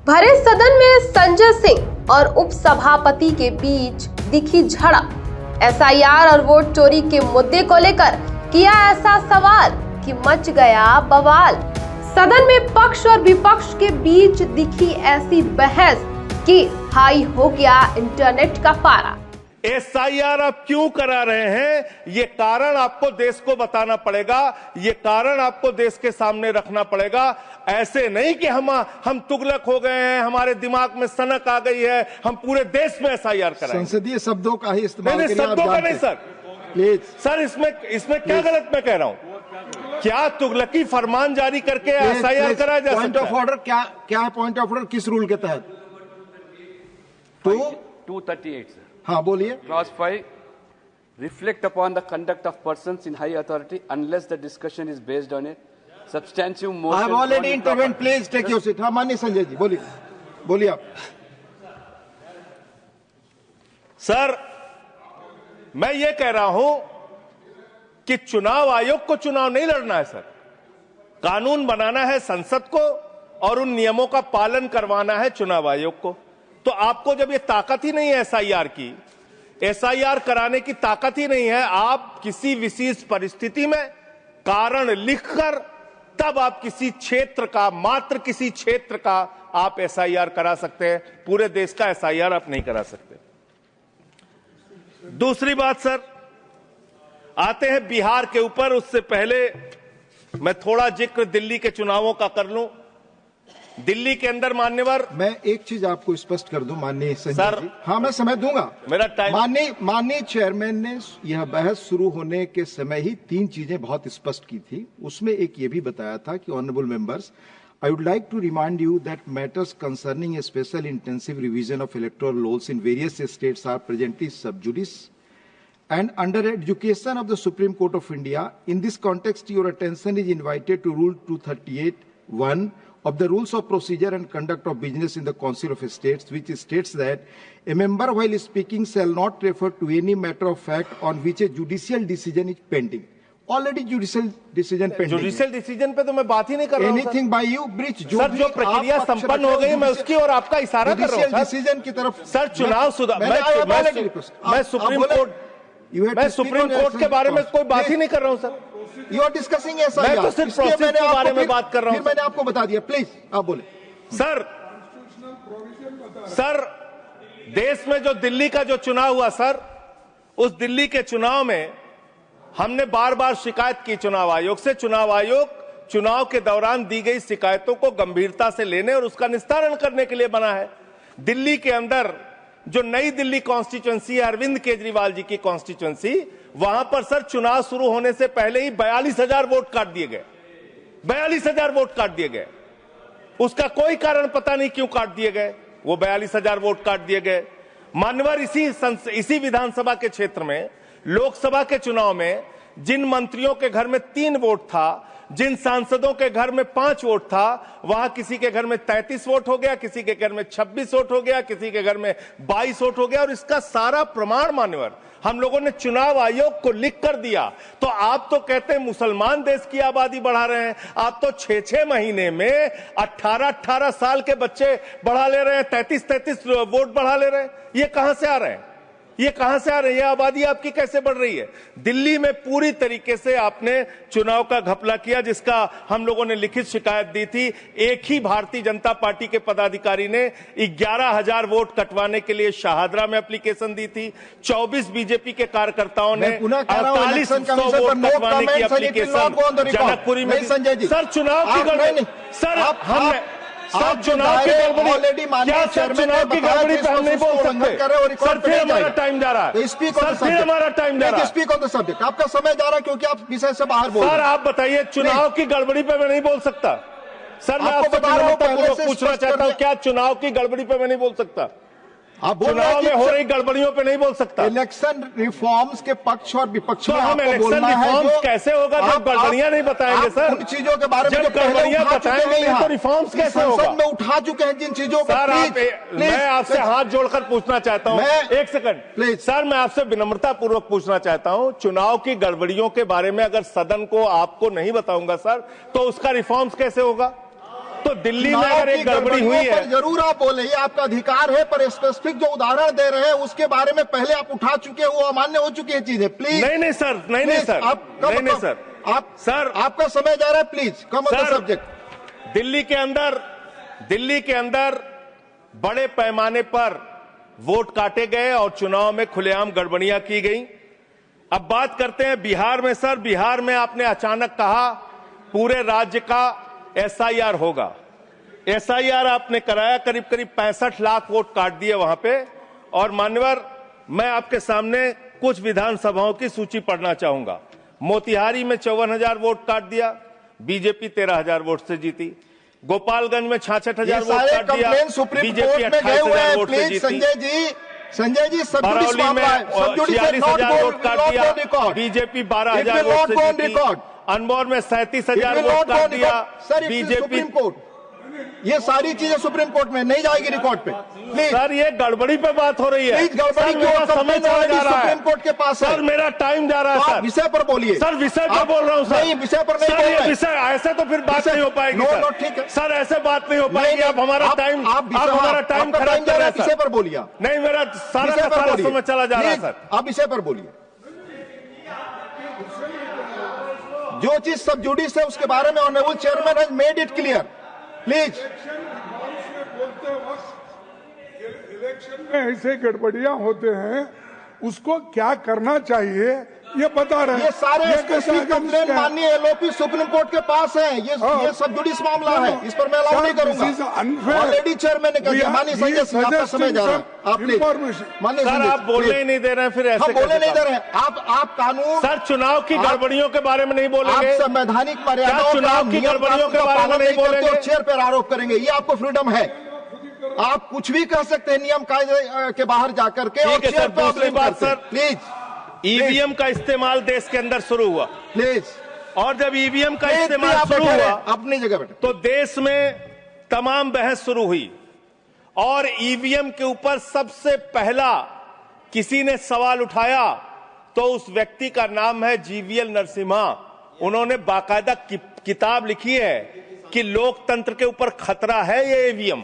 भरे सदन में संजय सिंह और उपसभापति के बीच दिखी झड़प। एसआईआर और वोट चोरी के मुद्दे को लेकर किया ऐसा सवाल कि मच गया बवाल। सदन में पक्ष और विपक्ष के बीच दिखी ऐसी बहस कि हाई हो गया इंटरनेट का पारा। एसआईआर आप क्यों करा रहे हैं, ये कारण आपको देश को बताना पड़ेगा, ये कारण आपको देश के सामने रखना पड़ेगा। ऐसे नहीं कि हम तुगलक हो गए हैं, हमारे दिमाग में सनक आ गई है, हम पूरे देश में एसआईआर कराएंगे। संसदीय शब्दों का ही इस्तेमाल नहीं, शब्दों का नहीं सर, प्लीज सर इसमें क्या गलत मैं कह रहा हूं? क्या तुगलकी फरमान जारी करके एसआईआर कराया जा सकता है? पॉइंट ऑफ ऑर्डर क्या है? पॉइंट ऑफ ऑर्डर किस रूल के तहत? 238 सर। हाँ बोलिए। Clause 5, reflect upon the conduct of persons in high authority unless the discussion is based on a substantive motion. I have already intervened. Please take your seat. हाँ माननीय संजय जी बोलिए आप। Sir मैं ये कह रहा हूं कि चुनाव आयोग को चुनाव नहीं लड़ना है सर, कानून बनाना है संसद को और उन नियमों का पालन करवाना है चुनाव आयोग को। तो आपको जब ये ताकत ही नहीं है एसआईआर की, एसआईआर कराने की ताकत ही नहीं है, आप किसी विशेष परिस्थिति में कारण लिखकर तब आप किसी क्षेत्र का, मात्र किसी क्षेत्र का आप एसआईआर करा सकते हैं, पूरे देश का एसआईआर आप नहीं करा सकते। दूसरी बात सर, आते हैं बिहार के ऊपर। उससे पहले मैं थोड़ा जिक्र दिल्ली के चुनावों का कर लूं। दिल्ली के अंदर मान्यवर, मैं एक चीज आपको स्पष्ट कर दूं माननीय संजय जी। हाँ मैं समय दूंगा, मेरा टाइम। माननीय चेयरमैन ने यह बहस शुरू होने के समय ही 3 चीजें बहुत स्पष्ट की थी। उसमें एक ये भी बताया था कि honourable members, I would like to remind you that matters concerning a special intensive revision of electoral laws in various states are presently sub judice and under adjudication of the Supreme Court of India. In this context, your attention is invited to Rule 238(1) of the Rules of Procedure and Conduct of Business in the Council of States, which states that a member while speaking shall not refer to any matter of fact on which a judicial decision is pending. Already judicial decision pending. Judicial decision पे तो मैं बात ही नहीं कर रहा हूं। Anything by you breach sir जो प्रक्रिया संपन्न हो गई मैं उसकी और आपका इशारा कर रहा हूं डिसीजन की तरफ। सर चुनाव सुधार, मैं सुप्रीम कोर्ट के बारे में कोई बात ही नहीं कर रहा हूं सर। यू आर डिस्कसिंग ऐसा, मैं तो सिर्फ प्रोसेस के बारे में बात कर रहा हूं। मैंने आपको बता दिया, प्लीज आप बोले। सर देश में जो दिल्ली का जो चुनाव हुआ सर, उस दिल्ली के चुनाव में हमने बार बार शिकायत की चुनाव आयोग से। चुनाव आयोग चुनाव के दौरान दी गई शिकायतों को गंभीरता से लेने और उसका निस्तारण करने के लिए बना है। दिल्ली के अंदर जो नई दिल्ली कॉन्स्टिट्यूएंसी है, अरविंद केजरीवाल जी की कॉन्स्टिट्यूएंसी, वहां पर सर चुनाव शुरू होने से पहले ही 42,000 वोट काट दिए गए। 42,000 वोट काट दिए गए। उसका कोई कारण पता नहीं क्यों काट दिए गए, वो 42,000 वोट काट दिए गए। मान्यवर इसी विधानसभा के क्षेत्र में लोकसभा के चुनाव में जिन मंत्रियों के घर में 3 वोट था, जिन सांसदों के घर में 5 वोट था, वहां किसी के घर में 33 वोट हो गया, किसी के घर में 26 वोट हो गया, किसी के घर में 22 वोट हो गया। और इसका सारा प्रमाण मान्यवर हम लोगों ने चुनाव आयोग को लिख कर दिया। तो आप तो कहते हैं मुसलमान देश की आबादी बढ़ा रहे हैं, आप तो 6-6 महीने में 18-18 साल के बच्चे बढ़ा ले रहे हैं, 33-33 वोट बढ़ा ले रहे हैं। ये कहां से आ रहे हैं? ये कहां से आ रही है? आबादी आपकी कैसे बढ़ रही है? दिल्ली में पूरी तरीके से आपने चुनाव का घपला किया, जिसका हम लोगों ने लिखित शिकायत दी थी। एक ही भारतीय जनता पार्टी के पदाधिकारी ने 11,000 वोट कटवाने के लिए शाहदरा में एप्लीकेशन दी थी। 24 बीजेपी के कार्यकर्ताओं ने 4800 वोट कटवाने की एप्लीकेशन जनकपुरी में। सर चुनाव की गड़बड़ी, सर चुनाव की गड़बड़ी, क्या सर चुनाव की गड़बड़ी पे हम नहीं बोल सकते? सर फिर हमारा टाइम जा रहा है, सर फिर हमारा टाइम जा रहा है। स्पीक ऑन द सब्जेक्ट, आपका समय जा रहा है क्योंकि आप विषय से बाहर बोल रहे हैं। सर आप बताइए, चुनाव की गड़बड़ी पे मैं नहीं बोल सकता। सर मैं आपसे विनम्रतापूर्वक पूछना चाहता हूं, क्या चुनाव की गड़बड़ी पे मैं नहीं बोल सकता? आप चुनाव में हो रही गड़बड़ियों पे नहीं बोल सकता। इलेक्शन रिफॉर्म्स के पक्ष और विपक्ष में हम इलेक्शन रिफॉर्म्स कैसे होगा जब गड़बड़ियां नहीं बताएंगे सर? उन चीजों के बारे में जब गड़बड़ियां बताएंगे नहीं तो रिफॉर्म्स कैसे होगा? संसद में उठा चुके हैं जिन चीजों को। सर मैं आपसे हाथ जोड़कर पूछना चाहता हूं, एक सेकंड प्लीज। सर मैं आपसे विनम्रता पूर्वक पूछना चाहता हूं, चुनाव की गड़बड़ियों के बारे में अगर सदन को आपको नहीं बताऊंगा सर, तो उसका रिफॉर्म्स कैसे होगा? तो दिल्ली में अगर एक गड़बड़ी हुई है, जरूर आप बोले, ये आपका अधिकार है, पर स्पेसिफिक जो उदाहरण दे रहे हैं उसके बारे में पहले आप उठा चुके हैं, वो अमान्य हो चुकी है चीजें। प्लीज नहीं सर, नहीं सर, नहीं सर, सर आपका समय जा रहा है, please come on the subject. Delhi के अंदर बड़े पैमाने पर वोट काटे गए और चुनाव में खुलेआम गड़बड़ियां की गई। अब बात करते हैं बिहार में। सर, बिहार में आपने अचानक कहा पूरे राज्य का एसआईआर होगा। एसआईआर आपने कराया, करीब 65 लाख वोट काट दिए वहां पे। और मान्यवर, मैं आपके सामने कुछ विधानसभाओं की सूची पढ़ना चाहूंगा। मोतिहारी में 54,000 वोट काट दिया, बीजेपी 13,000 वोट से जीती। गोपालगंज में 66,000 वोट काट दिया, बीजेपी 28,000 वोट से जीती। संजय जी, बरौली में 46,000 वोट काट दिया, बीजेपी 12,000 वोट से जीती। अनमोल में 37,000 वोट काट दिया, बीजेपी। ये सारी चीजें सुप्रीम कोर्ट में नहीं जाएगी रिकॉर्ड पे। सर, ये गड़बड़ी पे बात हो रही है। गड़बड़ी क्यों? समय चला जा रहा है, सुप्रीम कोर्ट के पास है। सर, मेरा टाइम जा रहा है। सर, विषय पर बोलिए। सर, विषय पर बोल रहा हूँ सर। नहीं, विषय पर नहीं बोल रहे। विषय ऐसे तो फिर बात नहीं हो पाएगी। नो, ठीक है सर, ऐसे बात नहीं हो पाएगी। आप हमारा टाइम खराब कर रहे हैं। विषय पर बोलिए। नहीं, मेरा सारा समय चला जा रहा है सर। आप विषय पर बोलिए। जो चीज सब जुडिस है उसके बारे में honourable chairman has made it clear. Please. Election में ऐसे गड़बड़ियां होते हैं, उसको क्या करना चाहिए ये बता रहे हैं। ये सारे कंप्लेन माननीय एलओपी सुप्रीम कोर्ट के पास है। ये सब जुडिस मामला है, इस पर मैं अलाउ नहीं करूंगा। ऑलरेडी चेयरमैन ने कह दिया। माननीय संजय सिंह, आपका समय जा रहा है। आप सर, आप बोलने ही नहीं दे रहे हैं। फिर ऐसे बोलने नहीं दे रहे हैं आप कानून। सर, चुनाव की गड़बड़ियों के बारे में नहीं बोलेंगे। आप संवैधानिक मर्यादाओं, चुनाव की गड़बड़ियों के बारे में नहीं बोलेंगे और चेयर पर आरोप करेंगे। ये आपको फ्रीडम है, आप कुछ भी कह सकते हैं नियम कायदे के बाहर जाकर के। और चेयर पर दूसरी बात सर, प्लीज, ईवीएम का इस्तेमाल देश के अंदर शुरू हुआ। प्लीज। और जब ईवीएम का इस्तेमाल शुरू हुआ, अपनी जगह बैठे, तो देश में तमाम बहस शुरू हुई। और ईवीएम के ऊपर सबसे पहला किसी ने सवाल उठाया तो उस व्यक्ति का नाम है जीवीएल नरसिम्हा। उन्होंने बाकायदा किताब लिखी है कि लोकतंत्र के ऊपर खतरा है ये ईवीएम।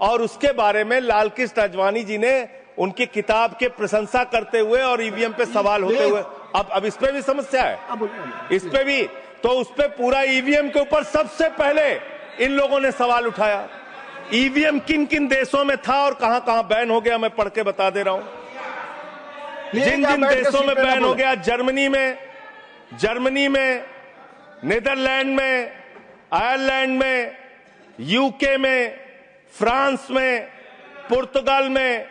और उसके बारे में लाल कृष्ण अडवाणी जी ने उनकी किताब के प्रशंसा करते हुए और ईवीएम पे सवाल होते हुए, अब इस पे भी समस्या है, इस पे भी। तो उस पे पूरा ईवीएम के ऊपर सबसे पहले इन लोगों ने सवाल उठाया। ईवीएम किन किन देशों में था और कहां कहां बैन हो गया, मैं पढ़ के बता दे रहा हूं। जिन जिन देशों में बैन हो गया, जर्मनी में, नीदरलैंड में, आयरलैंड में, यूके में, फ्रांस में, पुर्तगाल में,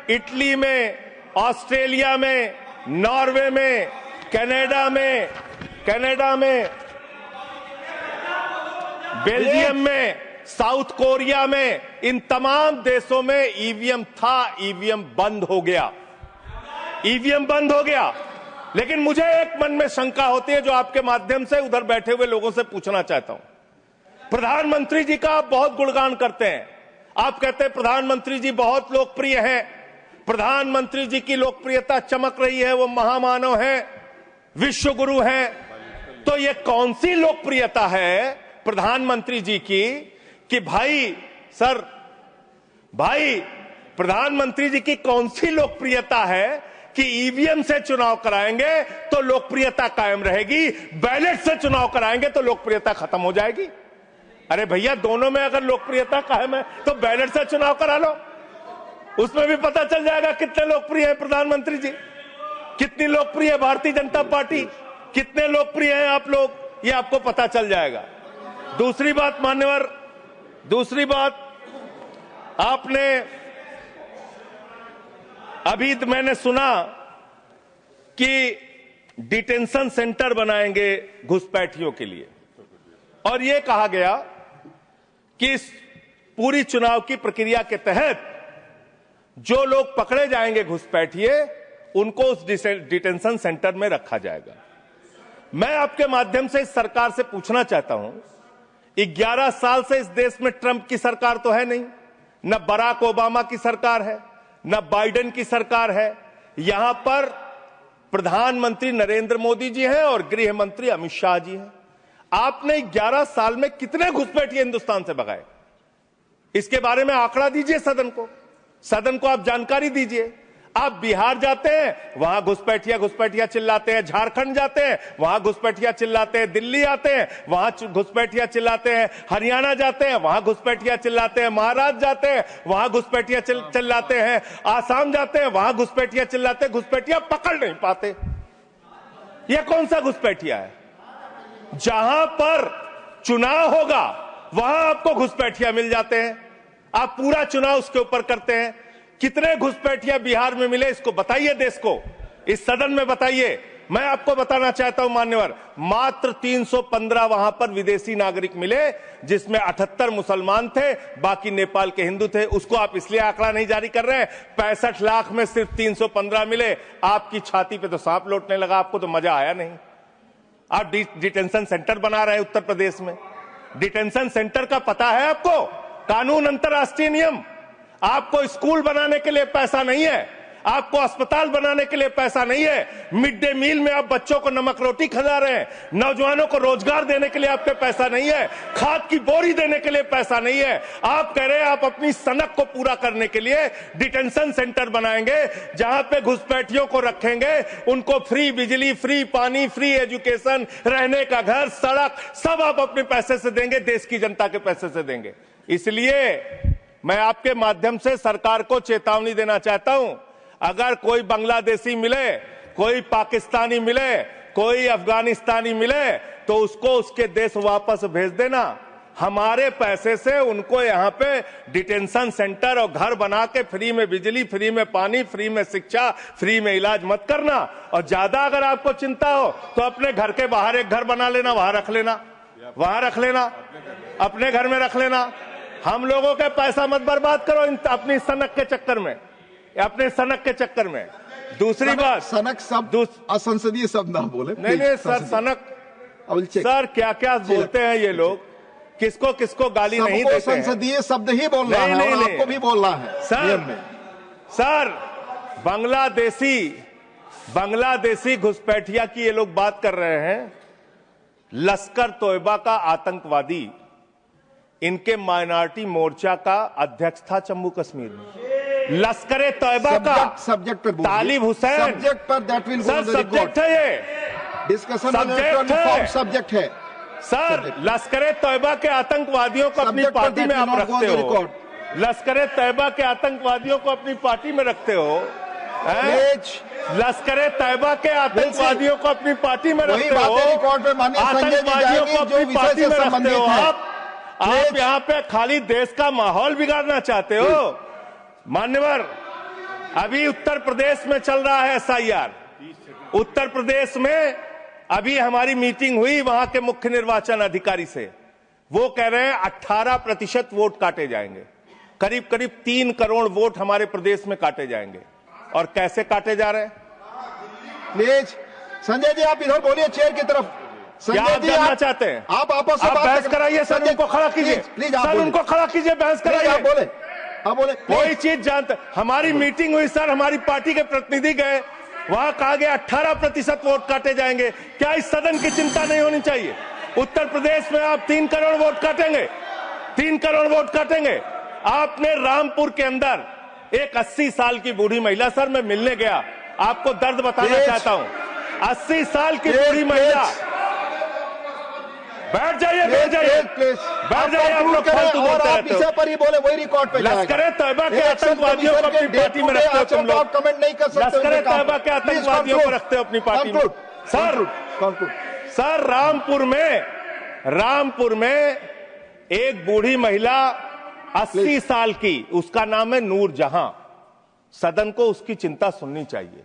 इटली में, ऑस्ट्रेलिया में, नॉर्वे में, कनाडा में, बेल्जियम में, साउथ कोरिया में, इन तमाम देशों में ईवीएम था। ईवीएम बंद हो गया। लेकिन मुझे एक मन में शंका होती है जो आपके माध्यम से उधर बैठे हुए लोगों से पूछना चाहता हूं। प्रधानमंत्री जी का आप बहुत गुणगान करते हैं। आप कहते हैं प्रधानमंत्री जी बहुत लोकप्रिय हैं, प्रधानमंत्री जी की लोकप्रियता चमक रही है, वो महामानव हैं, विश्व गुरु हैं। तो ये कौन सी लोकप्रियता है प्रधानमंत्री जी की कि भाई प्रधानमंत्री जी की कौन सी लोकप्रियता है कि ईवीएम से चुनाव कराएंगे तो लोकप्रियता कायम रहेगी, बैलेट से चुनाव कराएंगे तो लोकप्रियता खत्म हो जाएगी। अरे भैया, दोनों में अगर लोकप्रियता कायम है तो बैलेट से चुनाव करा लो, उसमें भी पता चल जाएगा कितने लोकप्रिय है प्रधानमंत्री जी, कितनी लोकप्रिय है भारतीय जनता पार्टी, कितने लोकप्रिय हैं आप लोग, ये आपको पता चल जाएगा। दूसरी बात मान्यवर, आपने अभी मैंने सुना कि डिटेंशन सेंटर बनाएंगे घुसपैठियों के लिए, और यह कहा गया कि इस पूरी चुनाव की प्रक्रिया के तहत जो लोग पकड़े जाएंगे घुसपैठिए, उनको उस डिटेंशन सेंटर में रखा जाएगा। मैं आपके माध्यम से इस सरकार से पूछना चाहता हूं, 11 साल से इस देश में ट्रंप की सरकार तो है नहीं, न बराक ओबामा की सरकार है, न बाइडेन की सरकार है। यहां पर प्रधानमंत्री नरेंद्र मोदी जी हैं और गृह मंत्री अमित शाह जी हैं। आपने 11 साल में कितने घुसपैठिए हिंदुस्तान से भगाए? इसके बारे में आंकड़ा दीजिए सदन को आप जानकारी दीजिए। आप बिहार जाते हैं, वहां घुसपैठिया चिल्लाते हैं, झारखंड जाते हैं, वहां घुसपैठिया चिल्लाते हैं, दिल्ली आते हैं, वहां घुसपैठिया चिल्लाते हैं, हरियाणा जाते हैं, वहां घुसपैठिया चिल्लाते हैं, महाराष्ट्र जाते हैं, वहां घुसपैठिया चिल्लाते हैं, आसाम जाते हैं, वहां घुसपैठिया चिल्लाते हैं, घुसपैठिया पकड़ नहीं पाते। यह कौन सा घुसपैठिया है? जहां पर चुनाव होगा वहां आपको घुसपैठिया मिल जाते हैं, आप पूरा चुनाव उसके ऊपर करते हैं। कितने घुसपैठिया बिहार में मिले, इसको बताइए, देश को, इस सदन में बताइए। मैं आपको बताना चाहता हूं मान्यवर, मात्र 315 वहां पर विदेशी नागरिक मिले, जिसमें 78 मुसलमान थे, बाकी नेपाल के हिंदू थे। उसको आप इसलिए आंकड़ा नहीं जारी कर रहे हैं। 65 लाख में सिर्फ 315 मिले। आपकी छाती पे तो सांप लौटने लगा, आपको तो मजा आया नहीं। आप डिटेंशन सेंटर बना रहे हैं उत्तर प्रदेश में। डिटेंशन सेंटर का पता है आपको? कानून, अंतर्राष्ट्रीय नियम। आपको स्कूल बनाने के लिए पैसा नहीं है, आपको अस्पताल बनाने के लिए पैसा नहीं है। मिड डे मील में आप बच्चों को नमक रोटी खिला रहे हैं, नौजवानों को रोजगार देने के लिए आपके पैसा नहीं है, खाद की बोरी देने के लिए पैसा नहीं है। आप कह रहे हैं आप अपनी सनक को पूरा करने के लिए डिटेंशन सेंटर बनाएंगे, जहां पे घुसपैठियों को रखेंगे, उनको फ्री बिजली, फ्री पानी, फ्री एजुकेशन, रहने का घर, सड़क, सब आप अपने पैसे से देंगे, देश की जनता के पैसे से देंगे। इसलिए मैं आपके माध्यम से सरकार को चेतावनी देना चाहता हूं, अगर कोई बांग्लादेशी मिले, कोई पाकिस्तानी मिले, कोई अफगानिस्तानी मिले, तो उसको उसके देश वापस भेज देना। हमारे पैसे से उनको यहां पे डिटेंशन सेंटर और घर बना के फ्री में बिजली, फ्री में पानी, फ्री में शिक्षा, फ्री में इलाज मत करना। और ज्यादा अगर आपको चिंता हो तो अपने घर के बाहर एक घर बना लेना, वहां रख लेना, अपने घर में रख लेना। हम लोगों के पैसा मत बर्बाद करो अपनी सनक के चक्कर में, अपने सनक के चक्कर में। दूसरी बात, सनक शब्द असंसदीय शब्द ना बोले। नहीं सर, सनक सर क्या क्या बोलते हैं ये लोग, किसको किसको गाली नहीं देते हैं। संसदीय शब्द ही बोल रहा है, आपको भी बोलना है सर। बांग्लादेशी घुसपैठिया की ये लोग बात कर रहे हैं। लश्कर तोयबा का आतंकवादी, इनके माइनॉरिटी मोर्चा का अध्यक्ष था जम्मू कश्मीर में। लश्कर तोयबा का सब्जेक्ट पर तालिब हुसैन, सब्जेक्ट पर दैट विल सर सब्जेक्ट है, ये डिस्कशन सब्जेक्ट है सर। लश्कर तोयबा के आतंकवादियों को अपनी पार्टी में आप रखते हो, लश्कर तोयबा के आतंकवादियों को अपनी पार्टी में रखते हो, लश्कर तैयबा के आतंकवादियों को अपनी पार्टी में रखते हो, आतंकवादियों को अपनी पार्टी में रखते हो। आप यहाँ पे खाली देश का माहौल बिगाड़ना चाहते हो। मान्यवर, अभी उत्तर प्रदेश में चल रहा है SIR। उत्तर प्रदेश में अभी हमारी मीटिंग हुई वहां के मुख्य निर्वाचन अधिकारी से। वो कह रहे हैं 18% वोट काटे जाएंगे, करीब करीब 3 करोड़ वोट हमारे प्रदेश में काटे जाएंगे। और कैसे काटे जा रहे हैं? प्लीज संजय जी आप इधर बोलिए, चेयर की तरफ। क्या आप जानना चाहते हैं? आप आपस में बहस कराइए सर, उनको खड़ा कीजिए, सर उनको खड़ा कीजिए, बहस कराइए। आप बोले कोई चीज जानते। हमारी मीटिंग हुई सर, हमारी पार्टी के प्रतिनिधि गए, वहां कहा गया 18% वोट काटे जाएंगे। क्या इस सदन की चिंता नहीं होनी चाहिए? उत्तर प्रदेश में आप 3 करोड़ वोट काटेंगे, 3 करोड़ वोट काटेंगे। आपने रामपुर के अंदर एक 80 साल की बूढ़ी महिला, सर मैं मिलने गया, आपको दर्द बताना चाहता हूं, 80 साल की बूढ़ी महिला। बैठ जाइए, बैठ जाइए, बैठ जाइए। आप लोग फालतू बोलते रहते हो। पर ही बोले वही रिकॉर्ड पे लश्कर तैयबा के आतंकवादियों को अपनी पार्टी में रखते हो तुम लोग। कमेंट नहीं कर सकते। लश्कर तैयबा के आतंकवादियों को रखते हो अपनी पार्टी में। सर रामपुर में एक बूढ़ी महिला 80 साल की, उसका नाम है नूर जहां। सदन को उसकी चिंता सुननी चाहिए।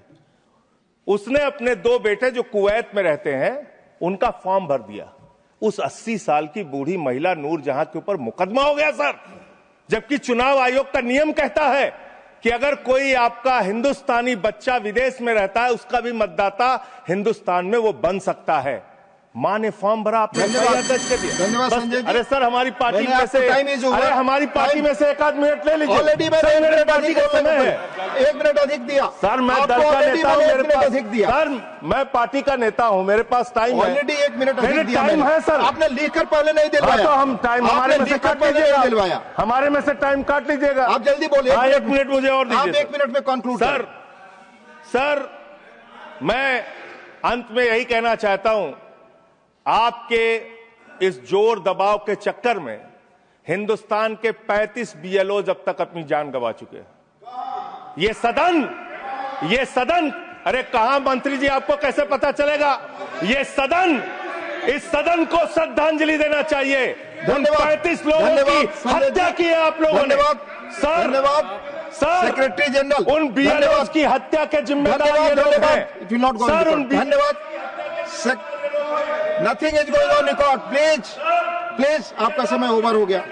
उसने अपने 2 बेटे जो कुवैत में रहते हैं उनका फॉर्म भर दिया। उस 80 साल की बूढ़ी महिला नूर जहां के ऊपर मुकदमा हो गया सर, जबकि चुनाव आयोग का नियम कहता है कि अगर कोई आपका हिंदुस्तानी बच्चा विदेश में रहता है, उसका भी मतदाता हिंदुस्तान में वो बन सकता है। मां ने फॉर्म भरा, आपने धन्यवाद। FIR दर्ज कर दिया। धन्यवाद बस, संजय जी। अरे सर हमारी पार्टी मैंने में आपको से, टाइम इज ओवर। अरे हमारी पार्टी टाइम- में से 1 मिनट ले लीजिए। ऑलरेडी सर, मैंने मेरे 1 मिनट पार्टी अधिक का समय है। 1 मिनट अधिक दिया सर मैं आपको दल का already नेता हूं, मैंने मेरे 1 मिनट पास अधिक दिया सर मैं पार्टी का नेता हूं, मेरे पास टाइम है। ऑलरेडी 1 मिनट मेरे अधिक दिया टाइम मैंने। है सर। आपने लिखकर पहले नहीं हाँ, दिलवाया तो हम टाइम हमारे में से लिखकर काट पहले नहीं लीजिएगा, दिलवाया। हमारे में से टाइम काट लीजिएगा। आप जल्दी बोलिए। हाँ, 1 मिनट मुझे और आप दीजिए। 1 मिनट में कंक्लूड सर सर मैं अंत में यही कहना चाहता हूं, आपके इस जोर दबाव के चक्कर में हिंदुस्तान के 35 BLOs अब तक अपनी जान गंवा चुके हैं। ये सदन अरे कहां मंत्री जी, आपको कैसे पता चलेगा? इस सदन को श्रद्धांजलि देना चाहिए। उन 35 लोगों की हत्या की है आप लोगों ने। सर धन्यवाद सर सेक्रेटरी जनरल। उन BLOs की हत्या के जिम्मेदार ये लोग हैं। सर उन धन्यवाद। Nothing is going on record. Please आपका समय ओवर हो गया।